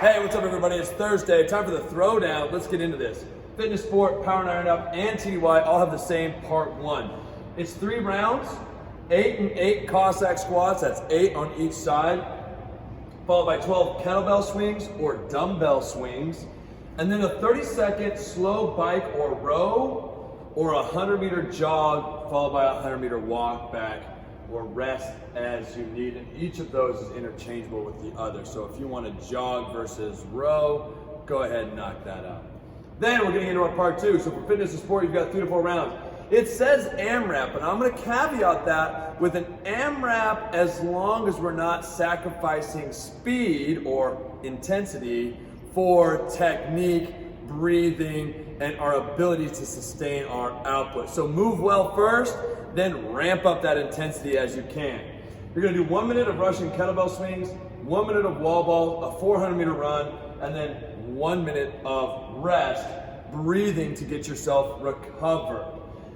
Hey, what's up everybody? It's Thursday, time for the throwdown. Let's get into this. Fitness Sport, Power and Iron Up, and TDY all have the same part one. It's 3 rounds, 8 and 8 Cossack squats, that's 8 on each side, followed by 12 kettlebell swings or dumbbell swings, and then a 30-second slow bike or row, or a 100-meter jog, followed by a 100-meter walk back or rest as you need. And each of those is interchangeable with the other. So if you want to jog versus row, go ahead and knock that out. Then we're getting into our part 2. So for fitness and sport, you've got 3 to 4 rounds. It says AMRAP, and I'm going to caveat that with an AMRAP as long as we're not sacrificing speed or intensity for technique, breathing, and our ability to sustain our output. So move well first, then ramp up that intensity as you can. You're gonna do 1 minute of Russian kettlebell swings, 1 minute of wall ball, a 400-meter run, and then 1 minute of rest, breathing to get yourself recovered.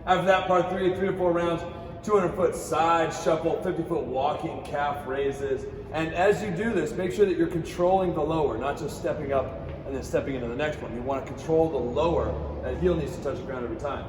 After that, part 3, 3 to 4 rounds, 200-foot side shuffle, 50-foot walking calf raises. And as you do this, make sure that you're controlling the lower, not just stepping up and then stepping into the next one. You want to control the lower. That heel needs to touch the ground every time.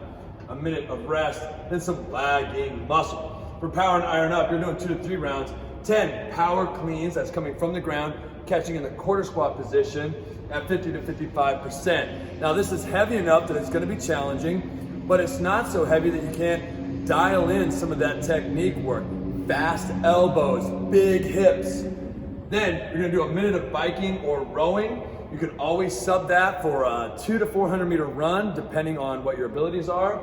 A minute of rest, then some lagging muscle. For power and iron up, you're doing 2 to 3 rounds. 10 power cleans, that's coming from the ground, catching in the quarter squat position at 50 to 55%. Now this is heavy enough that it's going to be challenging, but it's not so heavy that you can't dial in some of that technique work. Fast elbows, big hips. Then you're going to do a minute of biking or rowing. You can always sub that for a 200 to 400 meter run, depending on what your abilities are.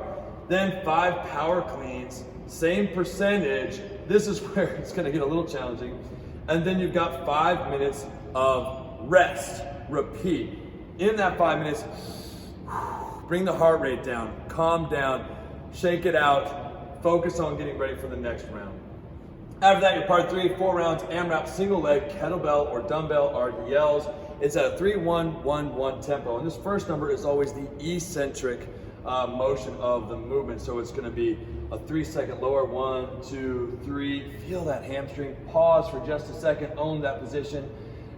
Then 5 power cleans, same percentage. This is where it's gonna get a little challenging. And then you've got 5 minutes of rest. Repeat. In that 5 minutes, bring the heart rate down, calm down, shake it out, focus on getting ready for the next round. After that, your part 3, 4 rounds, AMRAP, single leg, kettlebell or dumbbell RDLs. It's at a 3-1-1-1 tempo. And this first number is always the eccentric motion of the movement. So it's gonna be a 3-second lower, 1, 2, 3. Feel that hamstring, pause for just a second, own that position.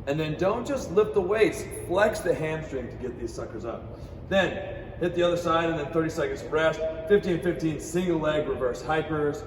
And then don't just lift the weights, flex the hamstring to get these suckers up. Then hit the other side and then 30 seconds of rest. 15-15 single leg reverse hypers,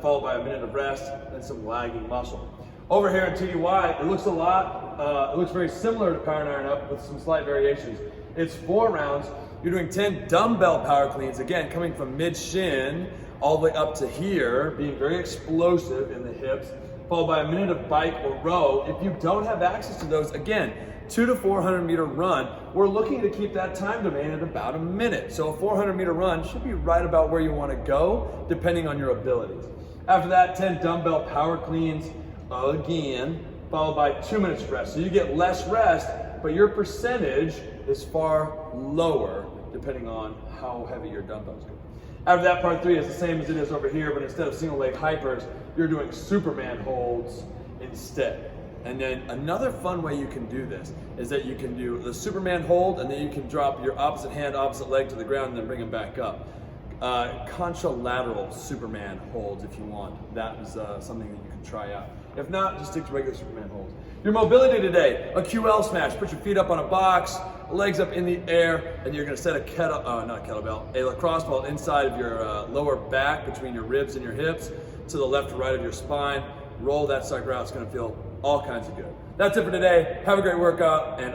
followed by a minute of rest and some lagging muscle. Over here in TDY, it looks a lot, it looks very similar to Power and Iron Up with some slight variations. It's 4 rounds. You're doing 10 dumbbell power cleans, again, coming from mid-shin all the way up to here, being very explosive in the hips, followed by a minute of bike or row. If you don't have access to those, again, 200 to 400 meter run, we're looking to keep that time domain at about a minute. So a 400 meter run should be right about where you want to go, depending on your abilities. After that, 10 dumbbell power cleans, again, followed by 2 minutes of rest. So you get less rest, but your percentage is far lower depending on how heavy your dumbbells go. After that, part 3 is the same as it is over here, but instead of single leg hypers, you're doing Superman holds instead. And then another fun way you can do this is that you can do the Superman hold and then you can drop your opposite hand, opposite leg to the ground and then bring them back up. Contralateral Superman holds if you want. That is something that you can try out. If not, just stick to regular Superman holds. Your mobility today, a QL smash. Put your feet up on a box, legs up in the air, and you're gonna set a lacrosse ball inside of your lower back between your ribs and your hips to the left or right of your spine. Roll that sucker out, it's gonna feel all kinds of good. That's it for today. Have a great workout, and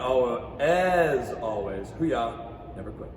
as always, hoo-yah, never quit.